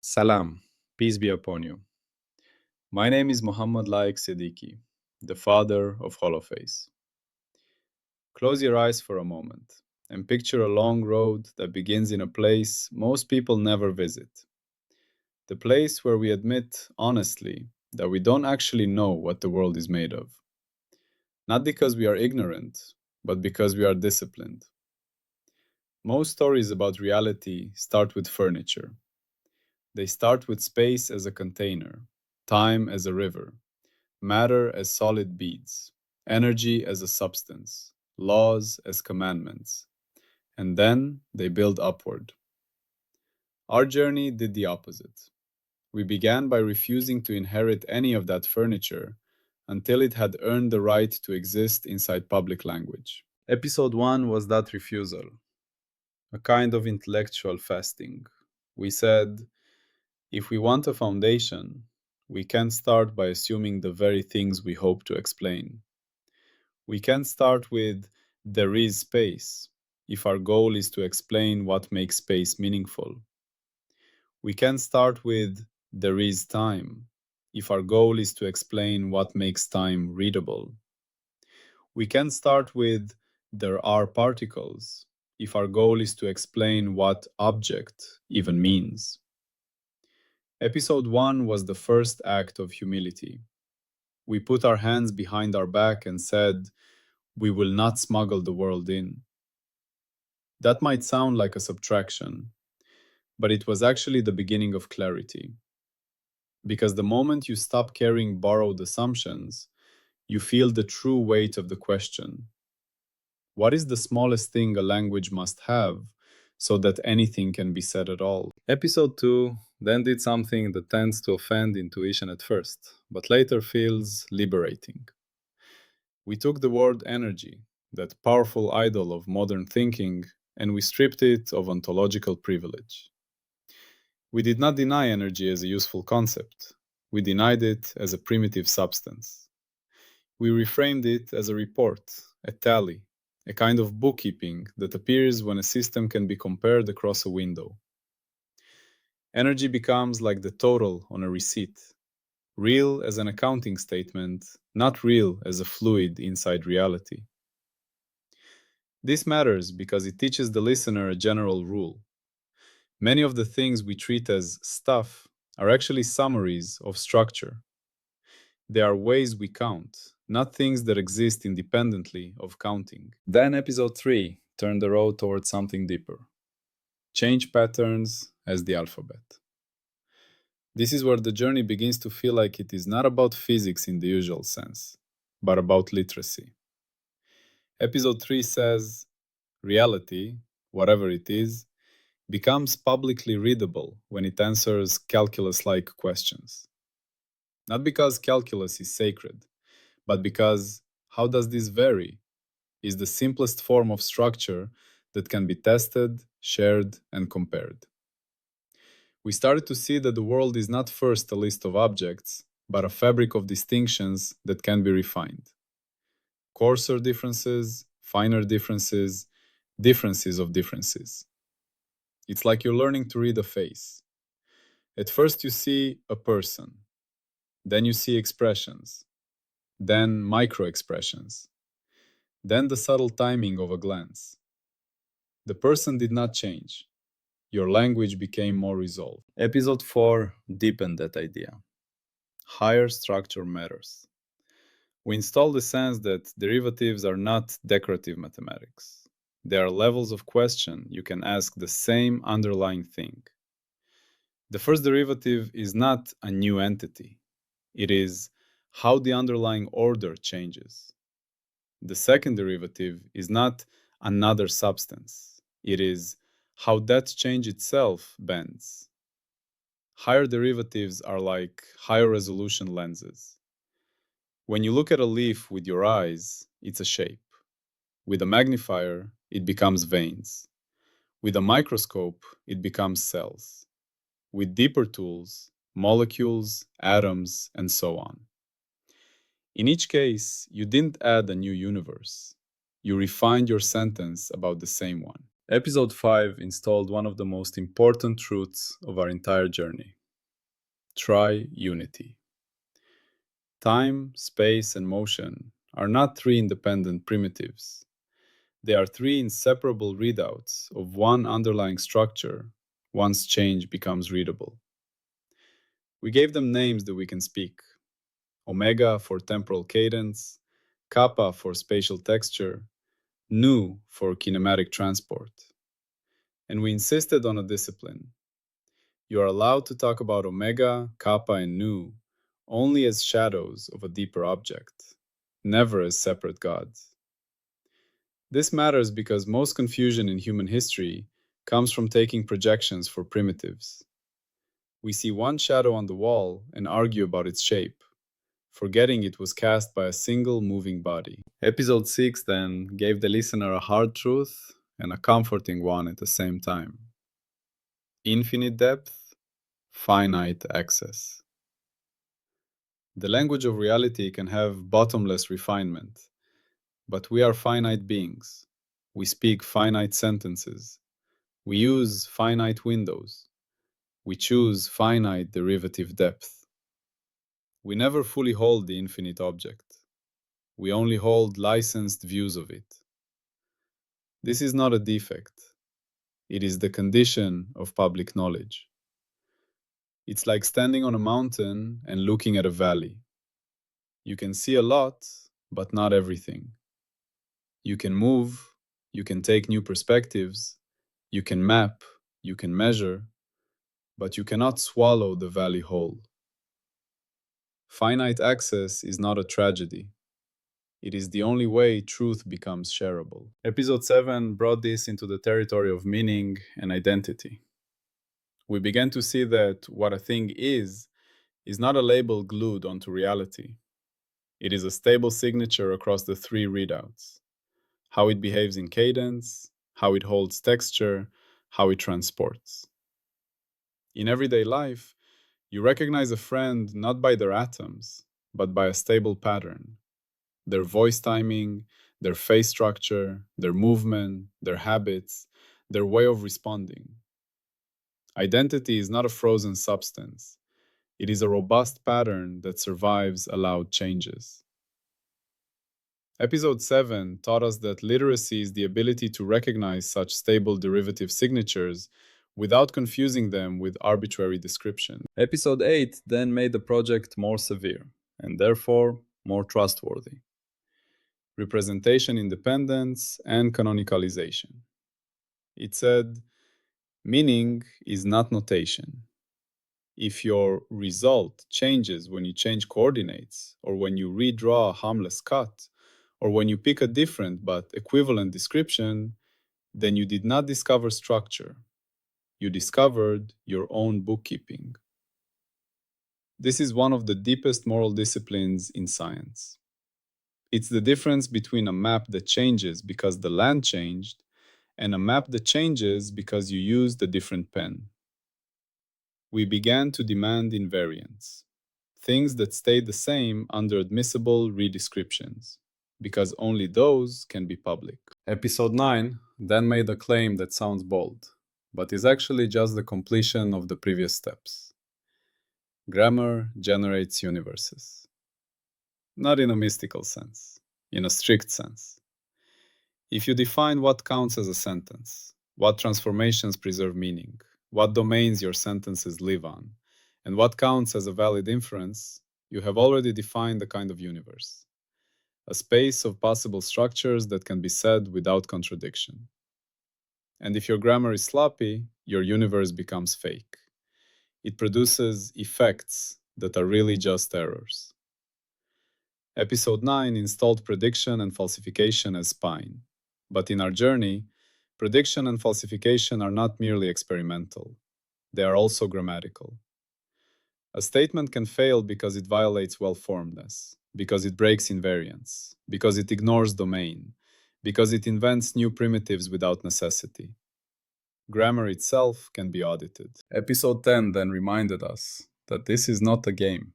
Salam, peace be upon you. My name is Muhammad Laik Siddiqui, the father of Holoface. Close your eyes for a moment and picture a long road that begins in a place most people never visit. The place where we admit honestly that we don't actually know what the world is made of. Not because we are ignorant, but because we are disciplined. Most stories about reality start with furniture. They start with space as a container, time as a river, matter as solid beads, energy as a substance, laws as commandments, and then they build upward. Our journey did the opposite. We began by refusing to inherit any of that furniture until it had earned the right to exist inside public language. Episode 1 was that refusal, a kind of intellectual fasting. We said, if we want a foundation, we can start by assuming the very things we hope to explain. We can start with there is space if our goal is to explain what makes space meaningful. We can start with there is time if our goal is to explain what makes time readable. We can start with there are particles if our goal is to explain what object even means. Episode 1 was the first act of humility. We put our hands behind our back and said, we will not smuggle the world in. That might sound like a subtraction, but it was actually the beginning of clarity. Because the moment you stop carrying borrowed assumptions, you feel the true weight of the question. What is the smallest thing a language must have so that anything can be said at all? Episode 2 then did something that tends to offend intuition at first, but later feels liberating. We took the word energy, that powerful idol of modern thinking, and we stripped it of ontological privilege. We did not deny energy as a useful concept. We denied it as a primitive substance. We reframed it as a report, a tally, a kind of bookkeeping that appears when a system can be compared across a window. Energy becomes like the total on a receipt, real as an accounting statement, not real as a fluid inside reality. This matters because it teaches the listener a general rule. Many of the things we treat as stuff are actually summaries of structure. They are ways we count, not things that exist independently of counting. Then episode 3 turned the road towards something deeper. Change patterns as the alphabet. This is where the journey begins to feel like it is not about physics in the usual sense, but about literacy. Episode 3 says, reality, whatever it is, becomes publicly readable when it answers calculus-like questions. Not because calculus is sacred, but because how does this vary is the simplest form of structure that can be tested, shared, and compared. We started to see that the world is not first a list of objects, but a fabric of distinctions that can be refined. Coarser differences, finer differences, differences of differences. It's like you're learning to read a face. At first, you see a person, then you see expressions, then micro expressions, then the subtle timing of a glance. The person did not change. Your language became more resolved. Episode 4 deepened that idea. Higher structure matters. We install the sense that derivatives are not decorative mathematics. They are levels of question you can ask the same underlying thing. The first derivative is not a new entity. It is how the underlying order changes. The second derivative is not another substance. It is how that change itself bends. Higher derivatives are like higher resolution lenses. When you look at a leaf with your eyes, it's a shape. With a magnifier, it becomes veins. With a microscope, it becomes cells. With deeper tools, molecules, atoms, and so on. In each case, you didn't add a new universe. You refined your sentence about the same one. Episode 5 installed one of the most important truths of our entire journey: tri-unity. Time, space, and motion are not three independent primitives. They are three inseparable readouts of one underlying structure once change becomes readable. We gave them names that we can speak: omega for temporal cadence, kappa for spatial texture, nu for kinematic transport. And we insisted on a discipline. You are allowed to talk about omega, kappa, and nu only as shadows of a deeper object, never as separate gods. This matters because most confusion in human history comes from taking projections for primitives. We see one shadow on the wall and argue about its shape, forgetting it was cast by a single moving body. Episode 6 then gave the listener a hard truth and a comforting one at the same time: infinite depth, finite access. The language of reality can have bottomless refinement, but we are finite beings. We speak finite sentences. We use finite windows. We choose finite derivative depth. We never fully hold the infinite object. We only hold licensed views of it. This is not a defect. It is the condition of public knowledge. It's like standing on a mountain and looking at a valley. You can see a lot, but not everything. You can move, you can take new perspectives, you can map, you can measure, but you cannot swallow the valley whole. Finite access is not a tragedy. It is the only way truth becomes shareable. Episode 7 brought this into the territory of meaning and identity. We began to see that what a thing is not a label glued onto reality. It is a stable signature across the three readouts: how it behaves in cadence, how it holds texture, how it transports. In everyday life, you recognize a friend not by their atoms, but by a stable pattern: their voice timing, their face structure, their movement, their habits, their way of responding. Identity is not a frozen substance. It is a robust pattern that survives allowed changes. Episode 7 taught us that literacy is the ability to recognize such stable derivative signatures without confusing them with arbitrary description. Episode 8 then made the project more severe, and therefore more trustworthy: representation independence and canonicalization. It said, meaning is not notation. If your result changes when you change coordinates, or when you redraw a harmless cut, or when you pick a different but equivalent description, then you did not discover structure. You discovered your own bookkeeping. This is one of the deepest moral disciplines in science. It's the difference between a map that changes because the land changed and a map that changes because you used a different pen. We began to demand invariants, things that stay the same under admissible redescriptions, because only those can be public. Episode 9 then made a claim that sounds bold, but is actually just the completion of the previous steps. Grammar generates universes. Not in a mystical sense, in a strict sense. If you define what counts as a sentence, what transformations preserve meaning, what domains your sentences live on, and what counts as a valid inference, you have already defined the kind of universe: a space of possible structures that can be said without contradiction. And if your grammar is sloppy, your universe becomes fake. It produces effects that are really just errors. Episode 9 installed prediction and falsification as spine. But in our journey, prediction and falsification are not merely experimental. They are also grammatical. A statement can fail because it violates well-formedness, because it breaks invariance, because it ignores domain, because it invents new primitives without necessity. Grammar itself can be audited. Episode 10 then reminded us that this is not a game.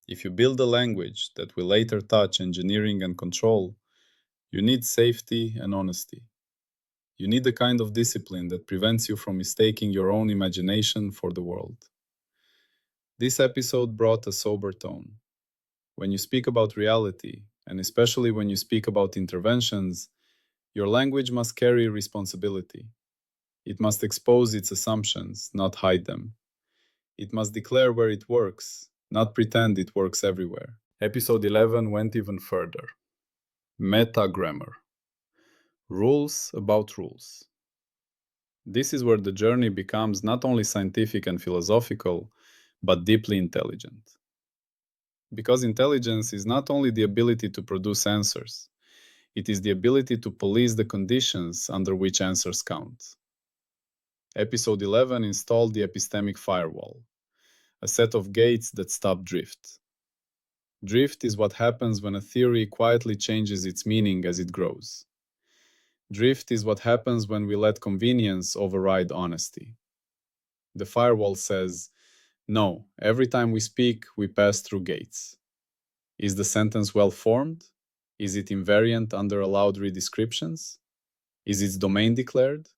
If you build a language that will later touch engineering and control, you need safety and honesty. You need the kind of discipline that prevents you from mistaking your own imagination for the world. This episode brought a sober tone. When you speak about reality, and especially when you speak about interventions, your language must carry responsibility. It must expose its assumptions, not hide them. It must declare where it works, not pretend it works everywhere. Episode 11 went even further. Meta grammar. Rules about rules. This is where the journey becomes not only scientific and philosophical, but deeply intelligent. Because intelligence is not only the ability to produce answers, it is the ability to police the conditions under which answers count. Episode 11 installed the epistemic firewall, a set of gates that stop drift. Drift is what happens when a theory quietly changes its meaning as it grows. Drift is what happens when we let convenience override honesty. The firewall says, no, every time we speak, we pass through gates. Is the sentence well formed? Is it invariant under allowed redescriptions? Is its domain declared?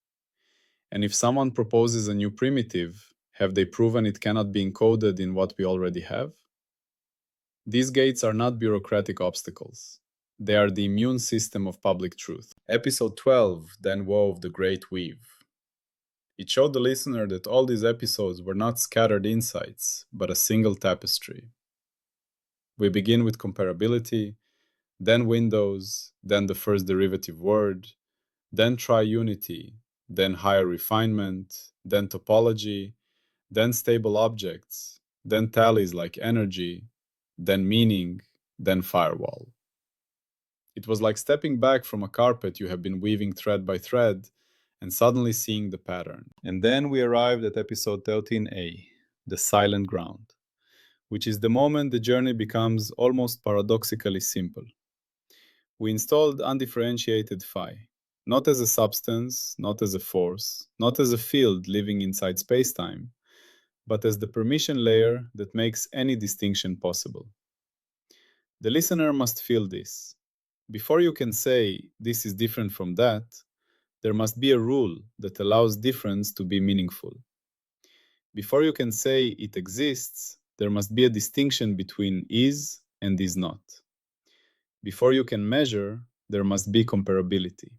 And if someone proposes a new primitive, have they proven it cannot be encoded in what we already have? These gates are not bureaucratic obstacles. They are the immune system of public truth. Episode 12 then wove the great weave. It showed the listener that all these episodes were not scattered insights, but a single tapestry. We begin with comparability, then windows, then the first derivative word, then triunity, then higher refinement, then topology, then stable objects, then tallies like energy, then meaning, then firewall. It was like stepping back from a carpet you have been weaving thread by thread and suddenly seeing the pattern. And then we arrived at episode 13a, the silent ground, which is the moment the journey becomes almost paradoxically simple. We installed undifferentiated phi, not as a substance, not as a force, not as a field living inside spacetime, but as the permission layer that makes any distinction possible. The listener must feel this. Before you can say, this is different from that, there must be a rule that allows difference to be meaningful. Before you can say it exists, there must be a distinction between is and is not. Before you can measure, there must be comparability.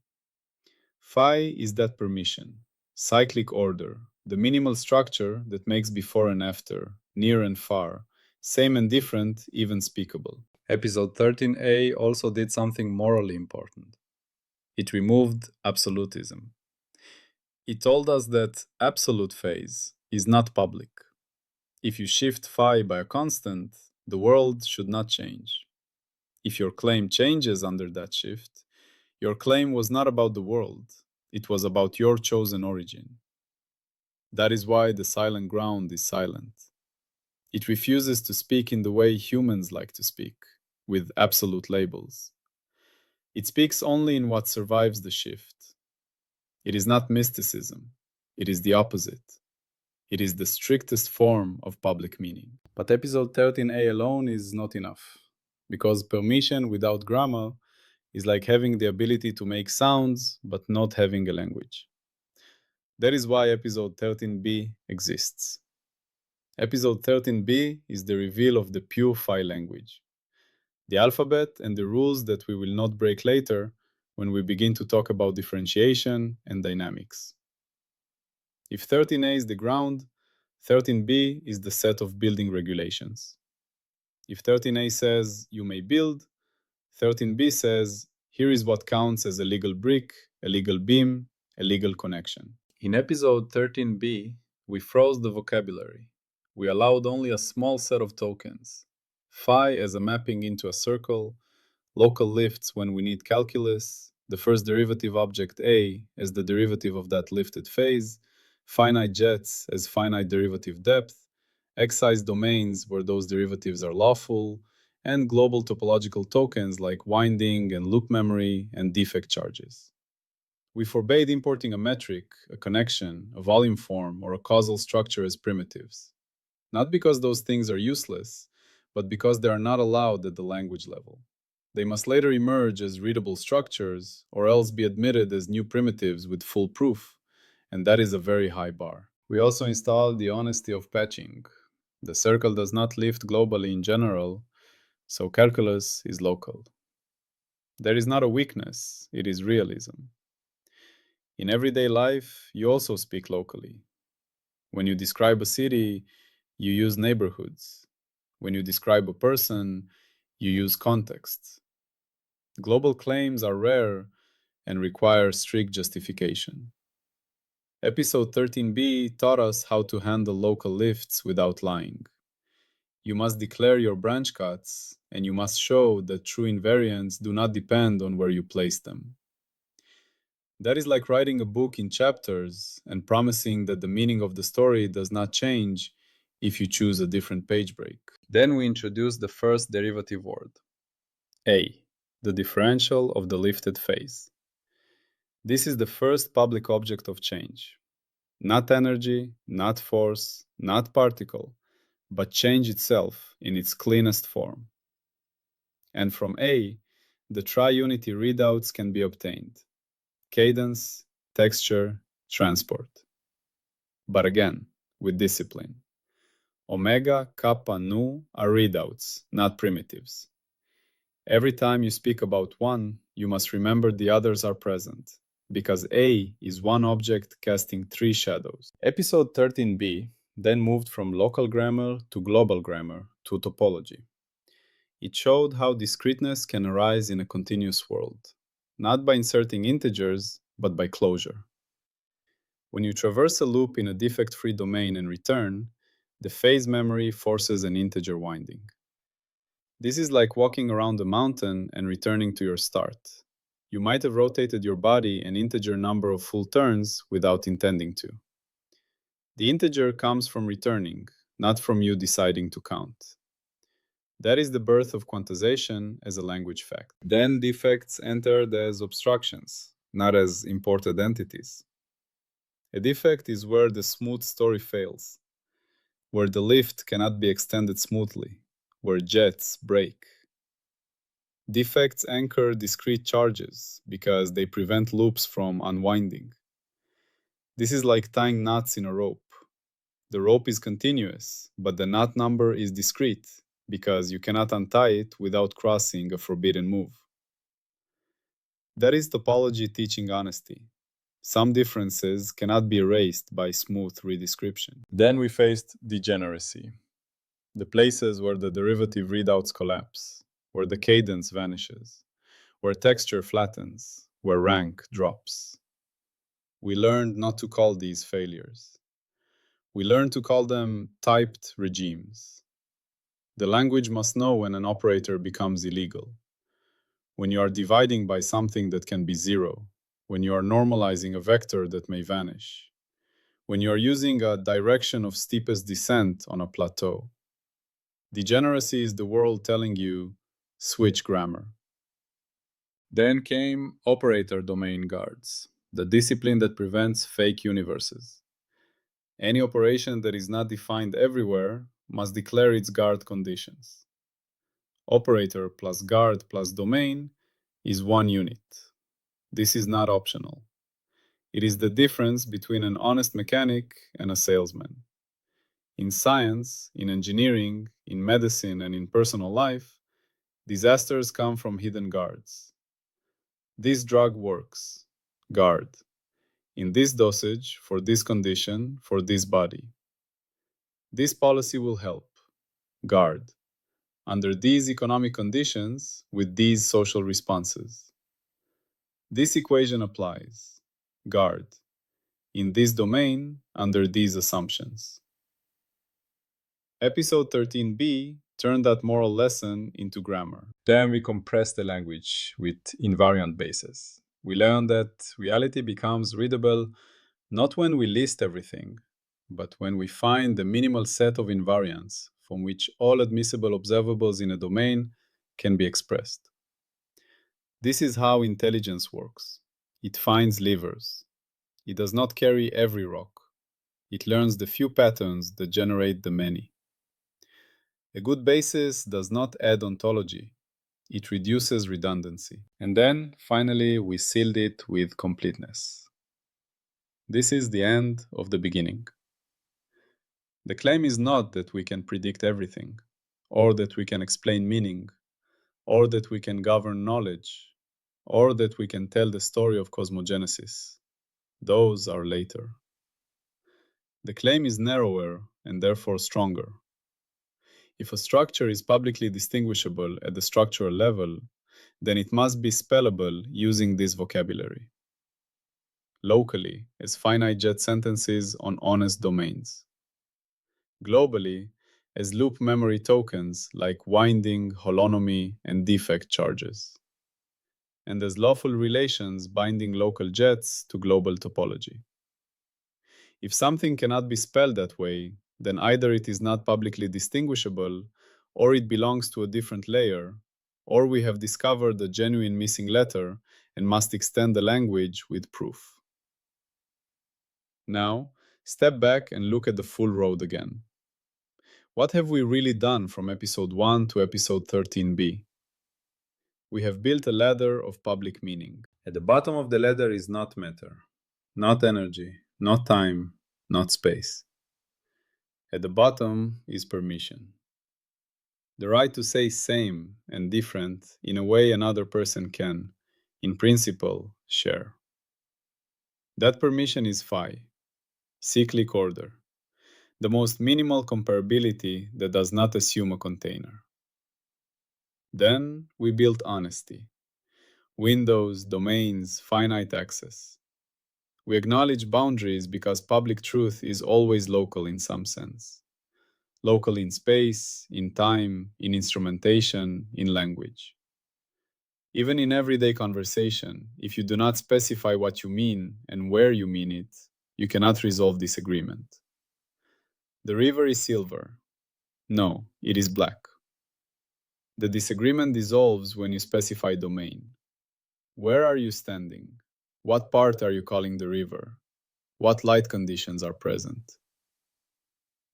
Phi is that permission, cyclic order, the minimal structure that makes before and after, near and far, same and different, even speakable. Episode 13a also did something morally important. It removed absolutism. It told us that absolute phase is not public. If you shift phi by a constant, the world should not change. If your claim changes under that shift, your claim was not about the world, it was about your chosen origin. That is why the silent ground is silent. It refuses to speak in the way humans like to speak, with absolute labels. It speaks only in what survives the shift. It is not mysticism, it is the opposite. It is the strictest form of public meaning. But episode 13a alone is not enough, because permission without grammar is like having the ability to make sounds but not having a language. That is why episode 13b exists. Episode 13b is the reveal of the pure phi language, the alphabet and the rules that we will not break later when we begin to talk about differentiation and dynamics. If 13a is the ground, 13b is the set of building regulations. If 13a says you may build, 13b says here is what counts as a legal brick, a legal beam, a legal connection. In episode 13b, we froze the vocabulary. We allowed only a small set of tokens. Phi as a mapping into a circle, local lifts when we need calculus, the first derivative object A as the derivative of that lifted phase, finite jets as finite derivative depth, excise domains where those derivatives are lawful, and global topological tokens like winding and loop memory and defect charges. We forbade importing a metric, a connection, a volume form, or a causal structure as primitives. Not because those things are useless, but because they are not allowed at the language level. They must later emerge as readable structures or else be admitted as new primitives with full proof, and that is a very high bar. We also install the honesty of patching. The circle does not lift globally in general, so calculus is local. There is not a weakness, it is realism. In everyday life, you also speak locally. When you describe a city, you use neighborhoods. When you describe a person, you use context. Global claims are rare and require strict justification. Episode 13b taught us how to handle local lifts without lying. You must declare your branch cuts, and you must show that true invariants do not depend on where you place them. That is like writing a book in chapters and promising that the meaning of the story does not change if you choose a different page break. Then we introduce the first derivative word, A, the differential of the lifted phase. This is the first public object of change. Not energy, not force, not particle, but change itself in its cleanest form. And from A, the tri-unity readouts can be obtained: cadence, texture, transport. But again, with discipline. Omega, kappa, nu are readouts, not primitives. Every time you speak about one, you must remember the others are present, because A is one object casting three shadows. Episode 13b then moved from local grammar to global grammar to topology. It showed how discreteness can arise in a continuous world, not by inserting integers, but by closure. When you traverse a loop in a defect-free domain and return, the phase memory forces an integer winding. This is like walking around a mountain and returning to your start. You might have rotated your body an integer number of full turns without intending to. The integer comes from returning, not from you deciding to count. That is the birth of quantization as a language fact. Then defects entered as abstractions, not as imported entities. A defect is where the smooth story fails, where the lift cannot be extended smoothly, where jets break. Defects anchor discrete charges because they prevent loops from unwinding. This is like tying knots in a rope. The rope is continuous, but the knot number is discrete because you cannot untie it without crossing a forbidden move. That is topology teaching honesty. Some differences cannot be erased by smooth redescription. Then we faced degeneracy, the places where the derivative readouts collapse, where the cadence vanishes, where texture flattens, where rank drops. We learned not to call these failures. We learned to call them typed regimes. The language must know when an operator becomes illegal, when you are dividing by something that can be zero, when you are normalizing a vector that may vanish, when you are using a direction of steepest descent on a plateau. Degeneracy is the world telling you, switch grammar. Then came operator domain guards, the discipline that prevents fake universes. Any operation that is not defined everywhere must declare its guard conditions. Operator plus guard plus domain is one unit. This is not optional. It is the difference between an honest mechanic and a salesman. In science, in engineering, in medicine, and in personal life, disasters come from hidden guards. This drug works. Guard. In this dosage, for this condition, for this body. This policy will help. Guard. Under these economic conditions, with these social responses. This equation applies. Guard. In this domain, under these assumptions. Episode 13b turned that moral lesson into grammar. Then we compressed the language with invariant bases. We learned that reality becomes readable not when we list everything, but when we find the minimal set of invariants from which all admissible observables in a domain can be expressed. This is how intelligence works. It finds levers. It does not carry every rock. It learns the few patterns that generate the many. A good basis does not add ontology. It reduces redundancy. And then, finally, we sealed it with completeness. This is the end of the beginning. The claim is not that we can predict everything, or that we can explain meaning, or that we can govern knowledge, or that we can tell the story of cosmogenesis. Those are later. The claim is narrower and therefore stronger. If a structure is publicly distinguishable at the structural level, then it must be spellable using this vocabulary. Locally, as finite jet sentences on honest domains. Globally, as loop memory tokens like winding, holonomy, and defect charges. And as lawful relations binding local jets to global topology. If something cannot be spelled that way, then either it is not publicly distinguishable, or it belongs to a different layer, or we have discovered a genuine missing letter and must extend the language with proof. Now, step back and look at the full road again. What have we really done from episode 1 to episode 13b? We have built a ladder of public meaning. At the bottom of the ladder is not matter, not energy, not time, not space. At the bottom is permission. The right to say same and different in a way another person can, in principle, share. That permission is phi, cyclic order, the most minimal comparability that does not assume a container. Then we built honesty, windows, domains, finite access. We acknowledge boundaries because public truth is always local in some sense. Local in space, in time, in instrumentation, in language. Even in everyday conversation, if you do not specify what you mean and where you mean it, you cannot resolve disagreement. The river is silver. No, it is black. The disagreement dissolves when you specify domain. Where are you standing? What part are you calling the river? What light conditions are present?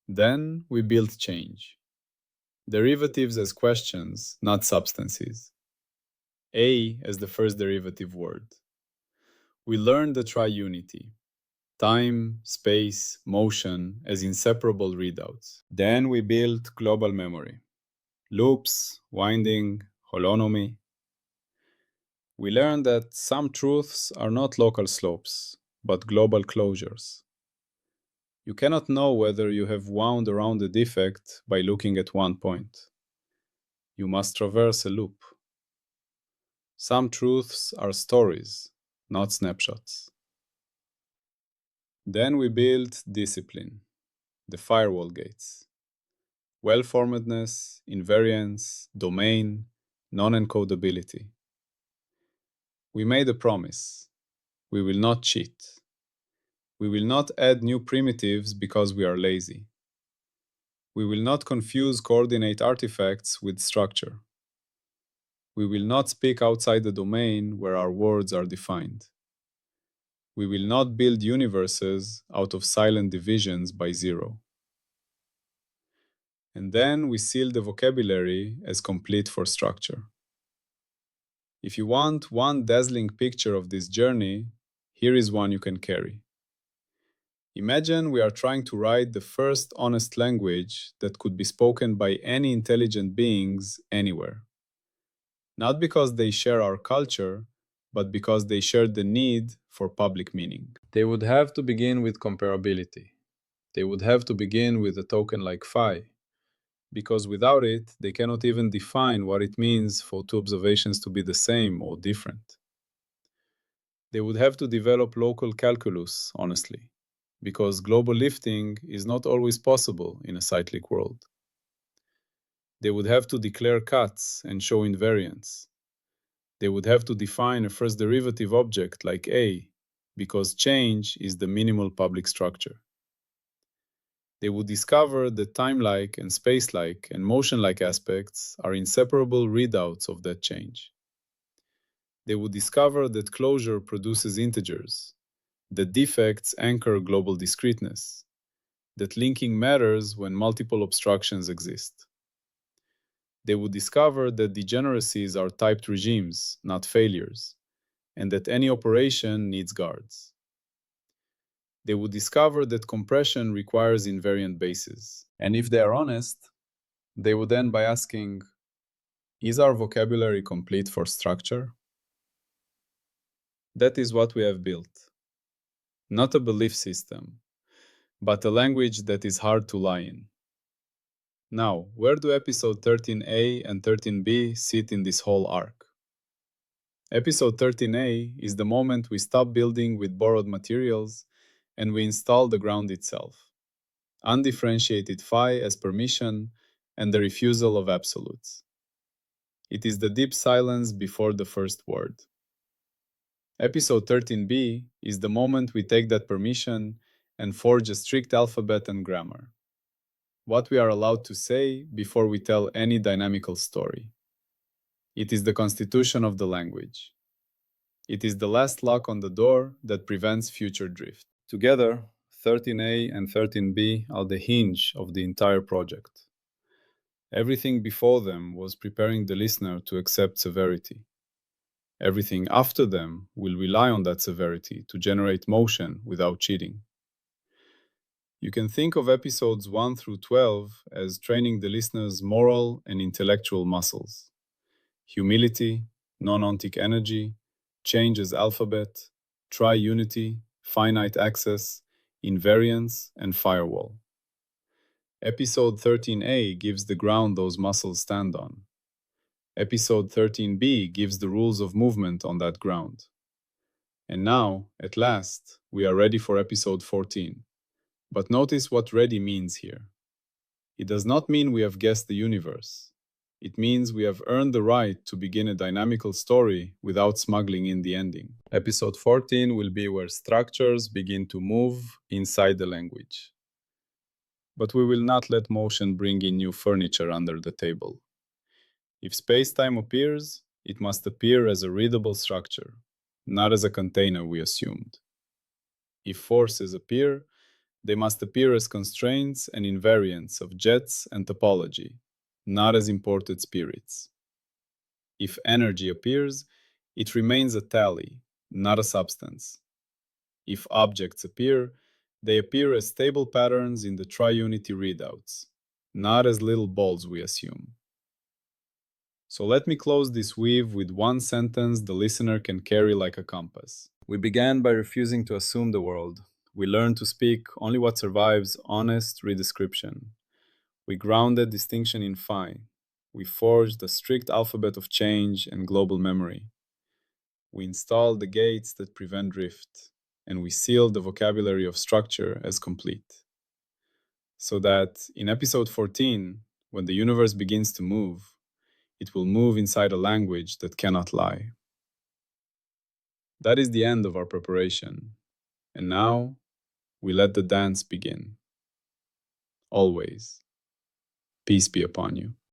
Then we build change. Derivatives as questions, not substances. A as the first derivative word. We learned the triunity. Time, space, motion as inseparable readouts. Then we built global memory. Loops, winding, holonomy. We learned that some truths are not local slopes, but global closures. You cannot know whether you have wound around a defect by looking at one point. You must traverse a loop. Some truths are stories, not snapshots. Then we built discipline, the firewall gates. Well-formedness, invariance, domain, non-encodability. We made a promise. We will not cheat. We will not add new primitives because we are lazy. We will not confuse coordinate artifacts with structure. We will not speak outside the domain where our words are defined. We will not build universes out of silent divisions by zero. And then we seal the vocabulary as complete for structure. If you want one dazzling picture of this journey, here is one you can carry. Imagine we are trying to write the first honest language that could be spoken by any intelligent beings anywhere. Not because they share our culture, but because they share the need for public meaning. They would have to begin with comparability. They would have to begin with a token like phi, because without it, they cannot even define what it means for two observations to be the same or different. They would have to develop local calculus, honestly, because global lifting is not always possible in a cyclic world. They would have to declare cuts and show invariance. They would have to define a first derivative object like A, because change is the minimal public structure. They would discover that time-like and space-like and motion-like aspects are inseparable readouts of that change. They would discover that closure produces integers, that defects anchor global discreteness, that linking matters when multiple obstructions exist. They would discover that degeneracies are typed regimes, not failures, and that any operation needs guards. They would discover that compression requires invariant bases. And if they are honest, they would end by asking, is our vocabulary complete for structure? That is what we have built. Not a belief system, but a language that is hard to lie in. Now, where do episode 13a and 13b sit in this whole arc? Episode 13a is the moment we stop building with borrowed materials and we install the ground itself. Undifferentiated phi as permission and the refusal of absolutes. It is the deep silence before the first word. Episode 13b is the moment we take that permission and forge a strict alphabet and grammar. What we are allowed to say before we tell any dynamical story. It is the constitution of the language. It is the last lock on the door that prevents future drift. Together, 13a and 13b are the hinge of the entire project. Everything before them was preparing the listener to accept severity. Everything after them will rely on that severity to generate motion without cheating. You can think of episodes 1 through 12 as training the listener's moral and intellectual muscles. Humility, non-ontic energy, change as alphabet, tri-unity, finite access, invariance, and firewall. Episode 13a gives the ground those muscles stand on. Episode 13b gives the rules of movement on that ground. And now, at last, we are ready for episode 14. But notice what ready means here. It does not mean we have guessed the universe. It means we have earned the right to begin a dynamical story without smuggling in the ending. Episode 14 will be where structures begin to move inside the language. But we will not let motion bring in new furniture under the table. If space-time appears, it must appear as a readable structure, not as a container we assumed. If forces appear, they must appear as constraints and invariants of jets and topology, not as imported spirits. If energy appears, it remains a tally, not a substance. If objects appear, they appear as stable patterns in the tri-unity readouts, not as little balls we assume. So let me close this weave with one sentence the listener can carry like a compass. We began by refusing to assume the world. We learned to speak only what survives honest redescription. We grounded distinction in phi. We forged a strict alphabet of change and global memory. We installed the gates that prevent drift, and we sealed the vocabulary of structure as complete. So that in episode 14, when the universe begins to move, it will move inside a language that cannot lie. That is the end of our preparation. And now, we let the dance begin. Always. Peace be upon you.